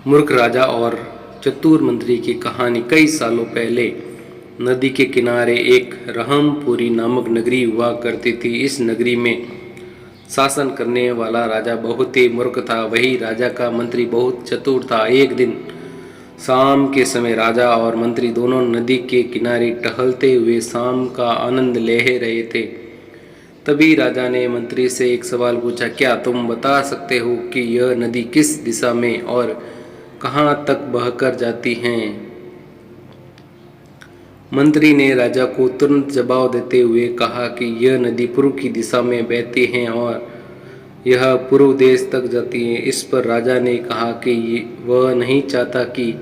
मूर्ख राजा और चतुर मंत्री की कहानी। कई सालों पहले नदी के किनारे एक रहमपुरी नामक नगरी हुआ करती थी। इस नगरी में शासन करने वाला राजा बहुत ही मूर्ख था। वही राजा का मंत्री बहुत चतुर था। एक दिन शाम के समय राजा और मंत्री दोनों नदी के किनारे टहलते हुए शाम का आनंद ले रहे थे। तभी राजा ने मंत्री से एक सवाल पूछा, क्या तुम बता सकते हो कि यह नदी किस दिशा में और कहाँ तक बहकर जाती है? मंत्री ने राजा को तुरंत जवाब देते हुए कहा कि यह नदी पूर्व की दिशा में बहती है और यह पूर्व देश तक जाती है। इस पर राजा ने कहा कि वह नहीं चाहता कि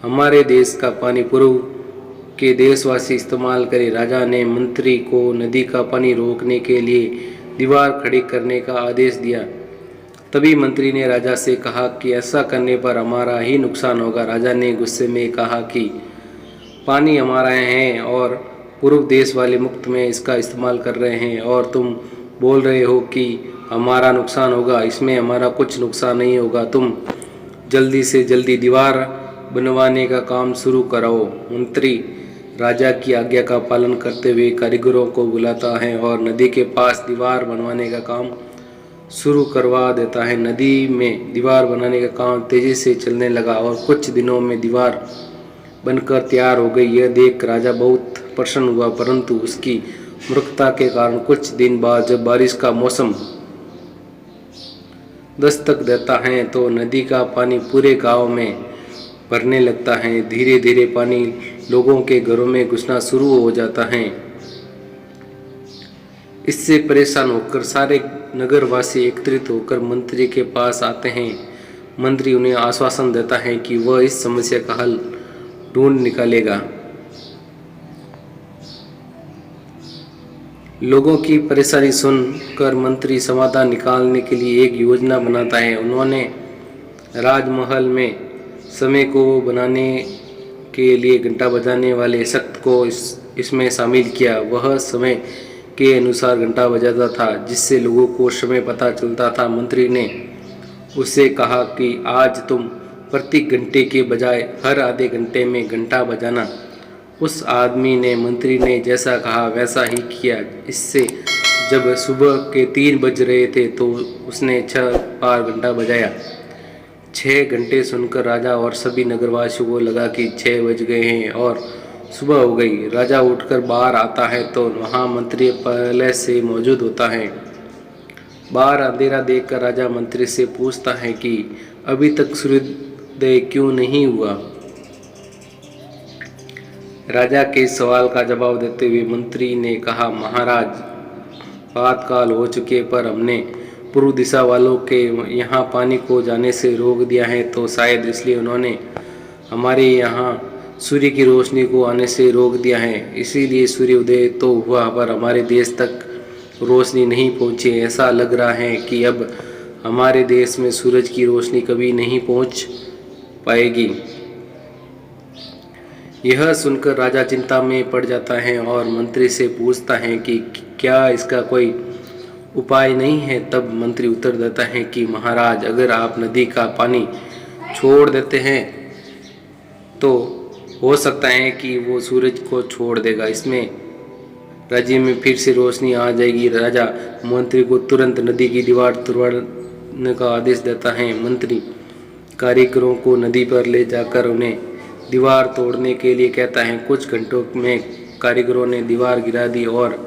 हमारे देश का पानी पूर्व के देशवासी इस्तेमाल करें। राजा ने मंत्री को नदी का पानी रोकने के लिए दीवार खड़ी करने का आदेश दिया। तभी मंत्री ने राजा से कहा कि ऐसा करने पर हमारा ही नुकसान होगा। राजा ने गुस्से में कहा कि पानी हमारा है और पूर्व देश वाले मुफ्त में इसका इस्तेमाल कर रहे हैं और तुम बोल रहे हो कि हमारा नुकसान होगा। इसमें हमारा कुछ नुकसान नहीं होगा। तुम जल्दी से जल्दी दीवार बनवाने का काम शुरू कराओ। मंत्री राजा की आज्ञा का पालन करते हुए कारीगरों को बुलाता है और नदी के पास दीवार बनवाने का काम शुरू करवा देता है। नदी में दीवार बनाने का काम तेजी से चलने लगा और कुछ दिनों में दीवार बनकर तैयार हो गई। यह देख राजा बहुत प्रसन्न हुआ, परंतु उसकी मूर्खता के कारण कुछ दिन बाद जब बारिश का मौसम दस्तक देता है तो नदी का पानी पूरे गांव में भरने लगता है। धीरे धीरे पानी लोगों के घरों में घुसना शुरू हो जाता है। इससे परेशान होकर सारे नगरवासी एकत्रित होकर मंत्री के पास आते हैं। मंत्री उन्हें आश्वासन देता है कि वह इस समस्या का हल ढूंढ निकालेगा। लोगों की परेशानी सुनकर मंत्री समाधान निकालने के लिए एक योजना बनाता है। उन्होंने राजमहल में समय को बनाने के लिए घंटा बजाने वाले शख्स को इसमें शामिल किया। वह समय के अनुसार घंटा बजाता था, जिससे लोगों को समय पता चलता था। मंत्री ने उससे कहा कि आज तुम प्रति घंटे के बजाय हर आधे घंटे में घंटा बजाना। उस आदमी ने मंत्री ने जैसा कहा वैसा ही किया। इससे जब सुबह के 3 बज रहे थे तो उसने 6 बार घंटा बजाया। 6 घंटे सुनकर राजा और सभी नगरवासियों को लगा कि 6 बज गए हैं और सुबह हो गई। राजा उठकर बाहर आता है तो वहाँ मंत्री पहले से मौजूद होता है। बाहर अंधेरा देखकर राजा मंत्री से पूछता है कि अभी तक सूर्योदय क्यों नहीं हुआ। राजा के सवाल का जवाब देते हुए मंत्री ने कहा, महाराज, बात काल हो चुके पर हमने पूर्व दिशा वालों के यहाँ पानी को जाने से रोक दिया है, तो शायद इसलिए उन्होंने हमारे यहाँ सूर्य की रोशनी को आने से रोक दिया है। इसीलिए सूर्योदय तो हुआ पर हमारे देश तक रोशनी नहीं पहुँची। ऐसा लग रहा है कि अब हमारे देश में सूरज की रोशनी कभी नहीं पहुँच पाएगी। यह सुनकर राजा चिंता में पड़ जाता है और मंत्री से पूछता है कि क्या इसका कोई उपाय नहीं है। तब मंत्री उत्तर देता है कि महाराज, अगर आप नदी का पानी छोड़ देते हैं तो हो सकता है कि वो सूरज को छोड़ देगा। इसमें राज्य में फिर से रोशनी आ जाएगी। राजा मंत्री को तुरंत नदी की दीवार तोड़ने का आदेश देता है। मंत्री कारीगरों को नदी पर ले जाकर उन्हें दीवार तोड़ने के लिए कहता है। कुछ घंटों में कारीगरों ने दीवार गिरा दी और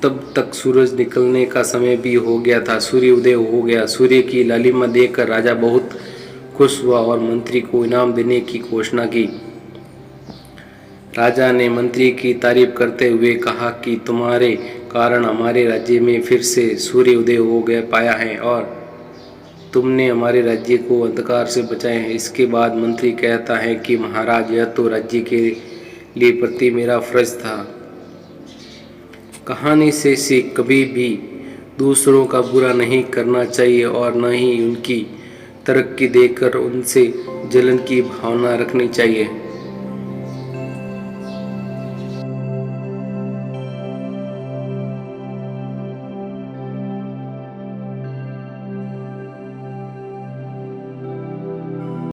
तब तक सूरज निकलने का समय भी हो गया था। सूर्योदय हो गया। सूर्य की लालिमा देखकर राजा बहुत खुश हुआ और मंत्री को इनाम देने की घोषणा की। राजा ने मंत्री की तारीफ करते हुए कहा कि तुम्हारे कारण हमारे राज्य में फिर से सूर्योदय हो गया पाया है और तुमने हमारे राज्य को अंधकार से बचाया है। इसके बाद मंत्री कहता है कि महाराज, यह तो राज्य के लिए प्रति मेरा फर्ज था। कहानी से सीख, कभी भी दूसरों का बुरा नहीं करना चाहिए और न ही उनकी तरक्की देखकर उनसे जलन की भावना रखनी चाहिए।